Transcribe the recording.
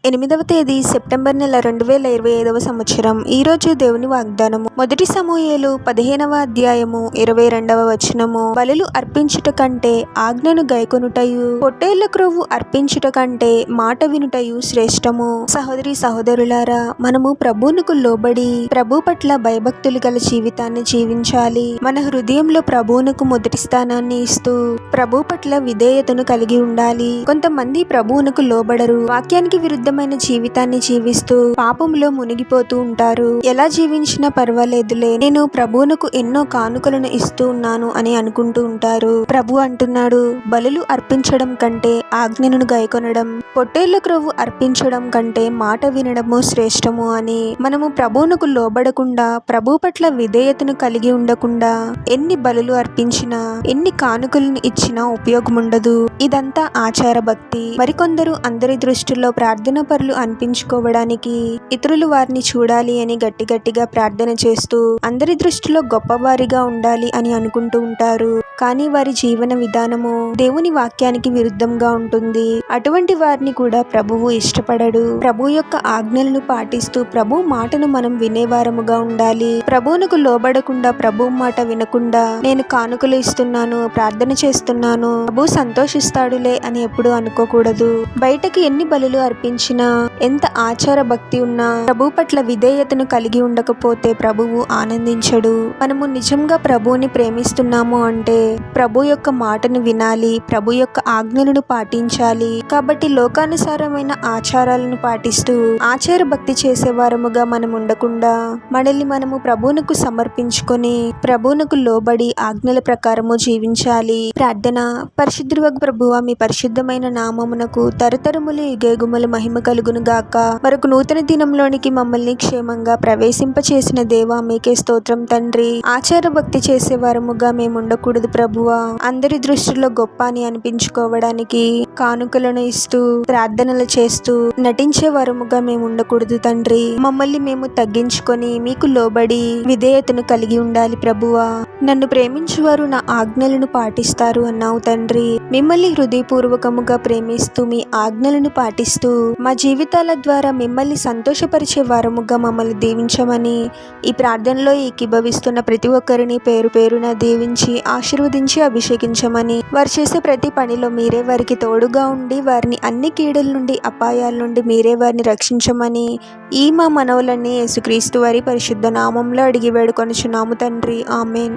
8వ తేదీ సెప్టెంబర్ నెల 2025వ సంవత్సరం. ఈరోజు దేవుని వాగ్దానము. మొదటి సమూయేలు 15వ అధ్యాయము 22వ వచనము. బలులు అర్పించుట కంటే ఆజ్ఞను గైకొనుటయు, పొట్టేళ్ల క్రొవ్వు అర్పించుట కంటే మాట వినుటయు శ్రేష్టము. సహోదరి సహోదరులారా, మనము ప్రభువునకు లోబడి ప్రభు పట్ల భయభక్తులు గల జీవితాన్ని జీవించాలి. మన హృదయంలో ప్రభువునకు మొదటి స్థానాన్ని ఇస్తూ ప్రభు పట్ల విధేయతను కలిగి ఉండాలి. కొంతమంది ప్రభువునకు లోబడరు, వాక్యానికి విరుద్ధమైన జీవితాన్ని జీవిస్తూ పాపంలో మునిగిపోతూ ఉంటారు. ఎలా జీవించినా పర్వాలేదులే, నేను ప్రభువునకు ఎన్నో కానుకలను ఇస్తూ ఉన్నాను అని అనుకుంటూ ఉంటారు. ప్రభు అంటున్నాడు, బలులు అర్పించడం కంటే ఆజ్ఞను గైకొనడం, పొట్టేళ్ల క్రొవ్వు అర్పించడం కంటే మాట వినడము శ్రేష్టము అని. మనము ప్రభువునకు లోబడకుండా, ప్రభు పట్ల విధేయతను కలిగి ఉండకుండా ఎన్ని బలులు అర్పించినా, ఎన్ని కానుకలను ఇచ్చినా ఉపయోగం ఉండదు. ఇదంతా ఆచార భక్తి. మరికొందరు అందరి దృష్టిలో ప్రార్థన పరులు అనిపించుకోవడానికి, ఇతరులు వారిని చూడాలి అని గట్టిగా ప్రార్థన చేస్తూ అందరి దృష్టిలో గొప్పవారిగా ఉండాలి అని అనుకుంటూ ఉంటారు. కానీ వారి జీవన విధానము దేవుని వాక్యానికి విరుద్ధంగా ఉంటుంది. అటువంటి వారిని కూడా ప్రభువు ఇష్టపడడు. ప్రభు యొక్క ఆజ్ఞలను పాటిస్తూ ప్రభు మాటను మనం వినేవారముగా ఉండాలి. ప్రభువునకు లోబడకుండా, ప్రభు మాట వినకుండా నేను కానుకలు ఇస్తున్నాను, ప్రార్థన చేస్తున్నాను, ప్రభు సంతోషిస్తాడులే అని ఎప్పుడు అనుకోకూడదు. బయటకి ఎన్ని బలులు అర్పించినా, ఎంత ఆచార భక్తి ఉన్నా ప్రభు పట్ల విధేయతను కలిగి ఉండకపోతే ప్రభువు ఆనందించడు. మనము నిజంగా ప్రభువుని ప్రేమిస్తున్నాము అంటే ప్రభు యొక్క మాటను వినాలి, ప్రభు యొక్క ఆజ్ఞలను పాటించాలి. కాబట్టి లోకానుసారమైన ఆచారాలను పాటిస్తూ ఆచార భక్తి చేసేవారముగా మనం ఉండకుండా, మనల్ని మనము ప్రభువునకు సమర్పించుకొని ప్రభువునకు లోబడి ఆజ్ఞల ప్రకారము జీవించాలి. ప్రార్థన. పరిశుద్ధుడగు ప్రభువా, మీ పరిశుద్ధమైన నామమునకు తరతరములు యుగయుగములు మహిమ కలుగును గాక. మరొక నూతన దినంలోనికి మమ్మల్ని క్షేమంగా ప్రవేశింపచేసిన దేవా, మీకే స్తోత్రం తండ్రి. ఆచార భక్తి చేసేవారముగా మేము ఉండకూడదు ప్రభువా. అందరి దృష్టిలో గొప్ప అని అనిపించుకోవడానికి కానుకలను ఇస్తూ ప్రార్థనలు చేస్తూ నటించే వారముగా మేము ఉండకూడదు తండ్రి. మమ్మల్ని మేము తగ్గించుకొని మీకు లోబడి విధేయతను కలిగి ఉండాలి ప్రభువా. నన్ను ప్రేమించువారు నా ఆజ్ఞలను పాటిస్తారు అన్నావు తండ్రి. మిమ్మల్ని హృదయపూర్వకముగా ప్రేమిస్తూ మీ ఆజ్ఞలను పాటిస్తూ మా జీవితాల ద్వారా మిమ్మల్ని సంతోషపరిచే వారముగా మమ్మల్ని దీవించమని ఈ ప్రార్థనలో ఏకీభవిస్తున్న ప్రతి ఒక్కరిని పేరు పేరున దీవించి ఆశీర్వదించి అభిషేకించమని, వారు చేసే ప్రతి పనిలో మీరే వారికి తోడుగా ఉండి వారిని అన్ని కీడుల నుండి, అపాయాల నుండి మీరే వారిని రక్షించమని ఈ మా మనవులన్నీ యేసుక్రీస్తు వారి పరిశుద్ధ నామంలో అడిగి వేడుకొనుచున్నాము తండ్రి. ఆమేన్.